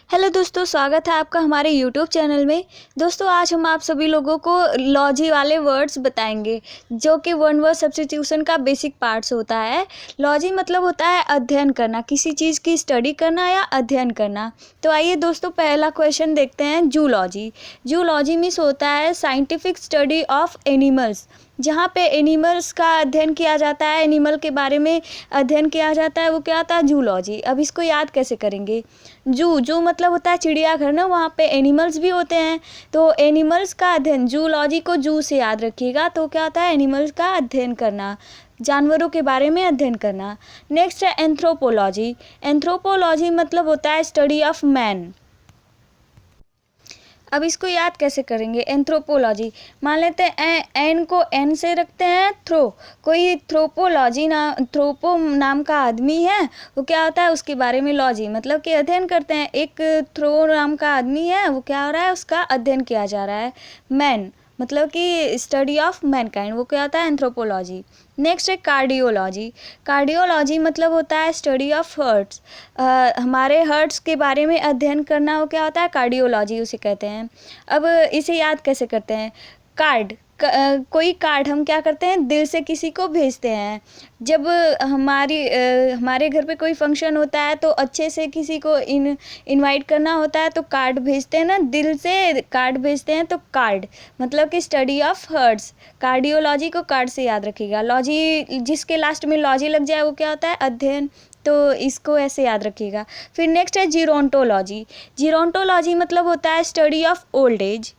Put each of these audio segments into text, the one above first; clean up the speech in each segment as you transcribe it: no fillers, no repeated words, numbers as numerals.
Hello दोस्तों, स्वागत है आपका हमारे यूट्यूब चैनल में। दोस्तों, आज हम आप सभी लोगों को लॉजी वाले वर्ड्स बताएंगे जो कि वन वर्ड सब्स्टिट्यूशन का बेसिक पार्ट्स होता है। लॉजी मतलब होता है अध्ययन करना, किसी चीज़ की स्टडी करना या अध्ययन करना। तो आइए दोस्तों, पहला क्वेश्चन देखते हैं। जूलॉजी। जूलॉजी मीन्स होता है साइंटिफिक स्टडी ऑफ एनिमल्स, जहाँ पे एनिमल्स का अध्ययन किया जाता है, एनिमल के बारे में अध्ययन किया जाता है, वो क्या आता है? जूलॉजी। अब इसको याद कैसे करेंगे? जू मतलब होता है चिड़ियाघर ना, वहाँ पे एनिमल्स भी होते हैं। तो एनिमल्स का अध्ययन, जूलॉजी को जू से याद रखिएगा। तो क्या होता है? एनिमल्स का अध्ययन करना, जानवरों के बारे में अध्ययन करना। नेक्स्ट है एंथ्रोपोलॉजी। एंथ्रोपोलॉजी मतलब होता है स्टडी ऑफ मैन। अब इसको याद कैसे करेंगे? एंथ्रोपोलॉजी, मान लेते हैं एन को एन से रखते हैं, कोई थ्रोपो नाम का आदमी है, वो क्या होता है? उसके बारे में लॉजी मतलब कि अध्ययन करते हैं। एक थ्रो नाम का आदमी है, वो क्या हो रहा है? उसका अध्ययन किया जा रहा है। मैन मतलब कि स्टडी ऑफ मैनकाइंड, वो क्या होता है? एंथ्रोपोलॉजी। नेक्स्ट है कार्डियोलॉजी। कार्डियोलॉजी मतलब होता है स्टडी ऑफ हर्ट्स, हमारे हर्ट्स के बारे में अध्ययन करना, वो क्या होता है? कार्डियोलॉजी उसे कहते हैं। अब इसे याद कैसे करते हैं? कार्ड, कोई कार्ड हम क्या करते हैं? दिल से किसी को भेजते हैं। जब हमारे घर पे कोई फंक्शन होता है तो अच्छे से किसी को इनवाइट करना होता है तो कार्ड भेजते हैं ना, दिल से कार्ड भेजते हैं। तो कार्ड मतलब कि स्टडी ऑफ हर्ट्स। कार्डियोलॉजी को कार्ड से याद रखिएगा। लॉजी, जिसके लास्ट में लॉजी लग जाए, वो क्या होता है? अध्ययन। तो इसको ऐसे याद रखिएगा। फिर नेक्स्ट है जीरोंटोलॉजी। जीरोंटोलॉजी मतलब होता है study of old age.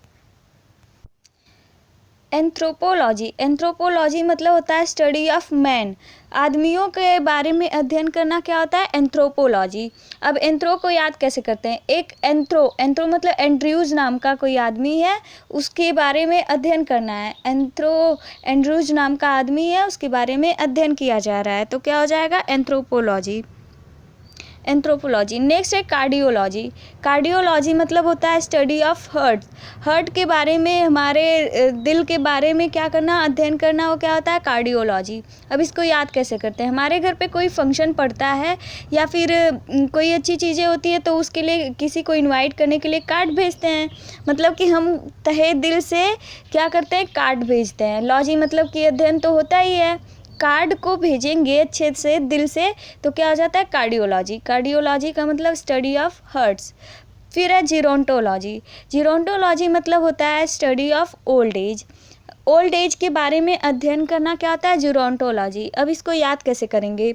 Anthropology. Anthropology मतलब होता है स्टडी ऑफ मैन, आदमियों के बारे में अध्ययन करना, क्या होता है? एंथ्रोपोलॉजी। अब एंथ्रो को याद कैसे करते हैं? एक एंथ्रो मतलब एंड्रयूज नाम का कोई आदमी है, उसके बारे में अध्ययन करना है। एंड्रयूज नाम का आदमी है, उसके बारे में अध्ययन किया जा रहा है, तो क्या हो जाएगा? एंथ्रोपोलॉजी। एंथ्रोपोलॉजी। नेक्स्ट है कार्डियोलॉजी। कार्डियोलॉजी मतलब होता है स्टडी ऑफ हार्ट के बारे में, हमारे दिल के बारे में क्या करना? अध्ययन करना, वो क्या होता है? कार्डियोलॉजी। अब इसको याद कैसे करते हैं? हमारे घर पे कोई फंक्शन पड़ता है या फिर कोई अच्छी चीज़ें होती है, तो उसके लिए किसी को इनवाइट करने के लिए कार्ड भेजते हैं। मतलब कि हम तहे दिल से क्या करते हैं? कार्ड भेजते हैं। लॉजी मतलब कि अध्ययन तो होता ही है, कार्ड को भेजेंगे अच्छे से दिल से, तो क्या हो जाता है? कार्डियोलॉजी। कार्डियोलॉजी का मतलब स्टडी ऑफ हर्ट्स। फिर है जीरोंटोलॉजी। जीरोंटोलॉजी मतलब होता है study of old age. Old age के बारे में अध्ययन करना, क्या होता है? जीरोंटोलॉजी। अब इसको याद कैसे करेंगे?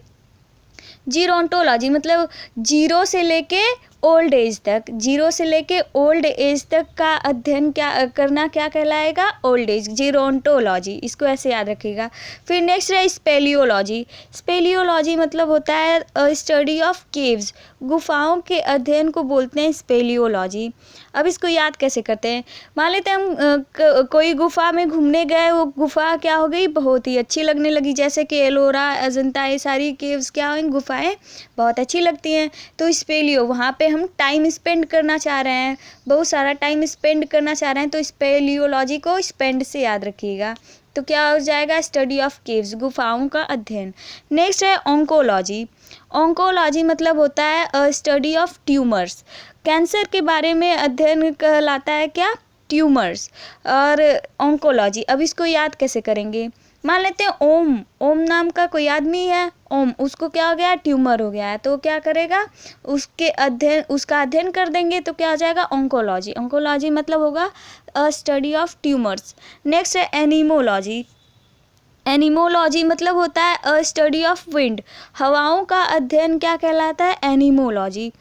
जीरोंटोलॉजी मतलब जीरो से लेके ओल्ड एज तक, जीरो से लेके ओल्ड एज तक का अध्ययन क्या करना, क्या कहलाएगा? Old age, gerontology. इसको ऐसे याद रखिएगा। फिर नेक्स्ट है स्पेलियोलॉजी। स्पेलियोलॉजी मतलब होता है स्टडी ऑफ केव्स, गुफाओं के अध्ययन को बोलते हैं स्पेलियोलॉजी। अब इसको याद कैसे करते हैं? मान लेते हैं हम कोई गुफा में घूमने गए, वो गुफा क्या हो गई? बहुत ही अच्छी लगने लगी, जैसे कि एलोरा, अजंता, ये सारी केव्स क्या हुई? गुफाएं बहुत अच्छी लगती हैं। तो स्पेलियो, वहाँ पे हम टाइम स्पेंड करना चाह रहे हैं, बहुत सारा टाइम स्पेंड करना चाह रहे हैं, तो स्पेलियोलॉजी को स्पेंड से याद रखिएगा। तो क्या हो जाएगा? स्टडी ऑफ केव्स, गुफाओं का अध्ययन। नेक्स्ट है ऑन्कोलॉजी। ऑन्कोलॉजी मतलब होता है स्टडी ऑफ ट्यूमर्स, कैंसर के बारे में अध्ययन कहलाता है क्या? ट्यूमर्स और ऑन्कोलॉजी। अब इसको याद कैसे करेंगे? मान लेते हैं ओम नाम का कोई आदमी है, उसको क्या हो गया? ट्यूमर हो गया है, तो क्या करेगा? उसका अध्ययन कर देंगे, तो क्या हो जाएगा? ऑन्कोलॉजी। ऑन्कोलॉजी मतलब होगा स्टडी ऑफ ट्यूमर्स। नेक्स्ट है एनिमोलॉजी। एनिमोलॉजी मतलब होता है स्टडी ऑफ विंड, हवाओं का अध्ययन क्या कहलाता है? एनिमोलॉजी।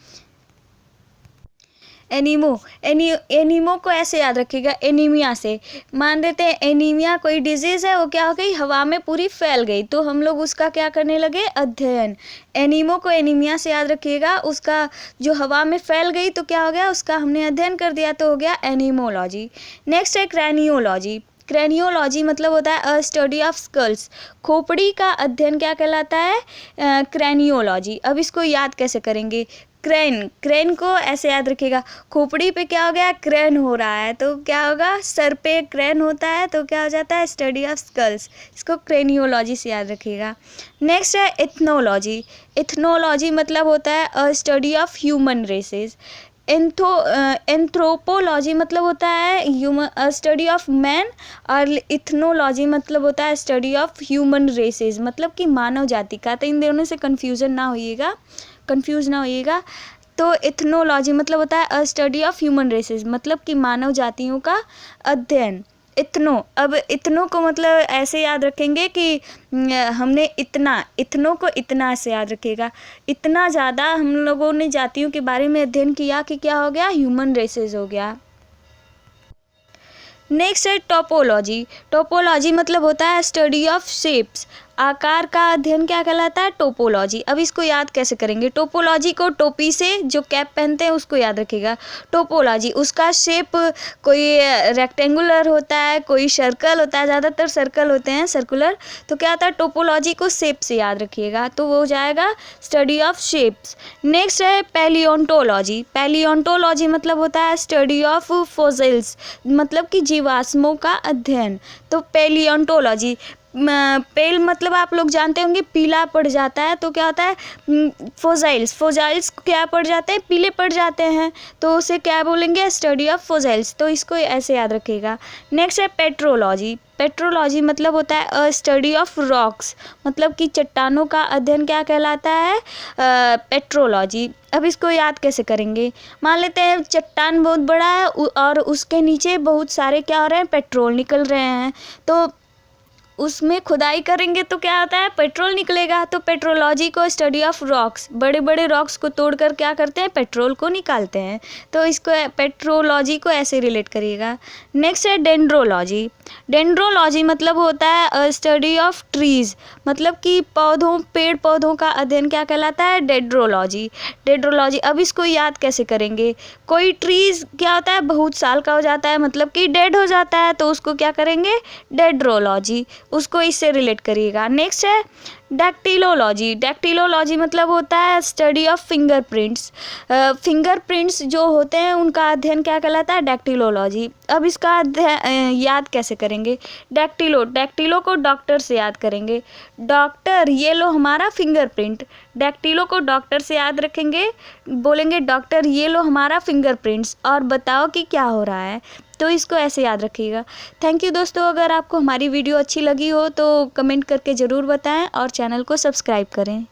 एनीमो को ऐसे याद रखिएगा, एनीमिया से। मान देते हैं एनीमिया कोई डिजीज़ है, वो क्या हो गई? हवा में पूरी फैल गई, तो हम लोग उसका क्या करने लगे? अध्ययन। एनीमो को एनीमिया से याद रखिएगा, उसका जो हवा में फैल गई तो क्या हो गया? उसका हमने अध्ययन कर दिया, तो हो गया एनीमोलॉजी। नेक्स्ट है क्रैनियोलॉजी। क्रैनियोलॉजी मतलब होता है स्टडी ऑफ स्कल्स, खोपड़ी का अध्ययन क्या कहलाता है? क्रैनियोलॉजी। अब इसको याद कैसे करेंगे? क्रेन को ऐसे याद रखिएगा, खोपड़ी पे क्या हो गया? क्रेन हो रहा है, तो क्या होगा? सर पे क्रेन होता है, तो क्या हो जाता है? Study of skulls. इसको क्रेनियोलॉजी से याद रखिएगा। नेक्स्ट है इथनोलॉजी। इथनोलॉजी मतलब होता है study of human races. Anthropology मतलब होता है ह्यूमन स्टडी ऑफ मैन, और इथनोलॉजी मतलब होता है स्टडी ऑफ ह्यूमन रेसेस, मतलब कि मानव जाति का। तो इन दोनों से कंफ्यूज ना होइएगा। तो इथनोलॉजी मतलब होता है स्टडी ऑफ ह्यूमन रेसेस, मतलब कि मानव जातियों का अध्ययन। अब इतनो को मतलब ऐसे याद रखेंगे कि हमने इतनों को इतना से याद रखिएगा। इतना ज़्यादा हम लोगों ने जातियों के बारे में अध्ययन किया कि क्या हो गया, ह्यूमन रेसेस हो गया। नेक्स्ट है टोपोलॉजी मतलब होता है स्टडी ऑफ शेप्स, आकार का अध्ययन क्या कहलाता है, टोपोलॉजी। अब इसको याद कैसे करेंगे, टोपोलॉजी को टोपी से जो कैप पहनते हैं उसको याद रखिएगा। टोपोलॉजी, उसका शेप कोई रेक्टेंगुलर होता है, कोई सर्कल होता है, ज़्यादातर सर्कल होते हैं, सर्कुलर। तो क्या होता है, टोपोलॉजी को शेप से याद रखिएगा, तो वो हो जाएगा स्टडी ऑफ शेप्स। नेक्स्ट है पैलियोंटोलॉजी मतलब होता है स्टडी ऑफ फॉसिल्स, मतलब कि जीवाश्मों का अध्ययन। तो पैलियोंटोलॉजी, पेल मतलब आप लोग जानते होंगे पीला पड़ जाता है, तो क्या होता है, फोजाइल्स क्या पड़ जाते हैं, पीले पड़ जाते हैं, तो उसे क्या बोलेंगे, स्टडी ऑफ फोजाइल्स। तो इसको ऐसे याद रखिएगा। नेक्स्ट है पेट्रोलॉजी मतलब होता है स्टडी ऑफ रॉक्स, मतलब कि चट्टानों का अध्ययन क्या कहलाता है, पेट्रोलॉजी। अब इसको याद कैसे करेंगे, मान लेते हैं चट्टान बहुत बड़ा है और उसके नीचे बहुत सारे क्या हो रहे हैं, पेट्रोल निकल रहे हैं, तो उसमें खुदाई करेंगे तो क्या होता है, पेट्रोल निकलेगा। तो पेट्रोलॉजी को स्टडी ऑफ रॉक्स, बड़े बड़े रॉक्स को तोड़कर क्या करते हैं, पेट्रोल को निकालते हैं। तो इसको पेट्रोलॉजी को ऐसे रिलेट करिएगा। नेक्स्ट है डेंड्रोलॉजी मतलब होता है स्टडी ऑफ ट्रीज, मतलब कि पेड़ पौधों का अध्ययन क्या कहलाता है, डेंड्रोलॉजी। अब इसको याद कैसे करेंगे, कोई ट्रीज क्या होता है, बहुत साल का हो जाता है, मतलब कि डेड हो जाता है, तो उसको क्या करेंगे, डेंड्रोलॉजी, उसको इससे रिलेट करिएगा। नेक्स्ट है डैक्टिलोलॉजी मतलब होता है स्टडी ऑफ फिंगरप्रिंट्स जो होते हैं उनका अध्ययन क्या कहलाता है, डैक्टिलोलॉजी। अब इसका याद कैसे करेंगे, डैक्टिलो को डॉक्टर से याद करेंगे, डॉक्टर ये लो हमारा फिंगरप्रिंट, डैक्टिलो को डॉक्टर से याद रखेंगे, बोलेंगे डॉक्टर ये लो हमारा फिंगरप्रिंट्स और बताओ कि क्या हो रहा है। तो इसको ऐसे याद रखिएगा। थैंक यू दोस्तों, अगर आपको हमारी वीडियो अच्छी लगी हो तो कमेंट करके ज़रूर बताएं और चैनल को सब्सक्राइब करें।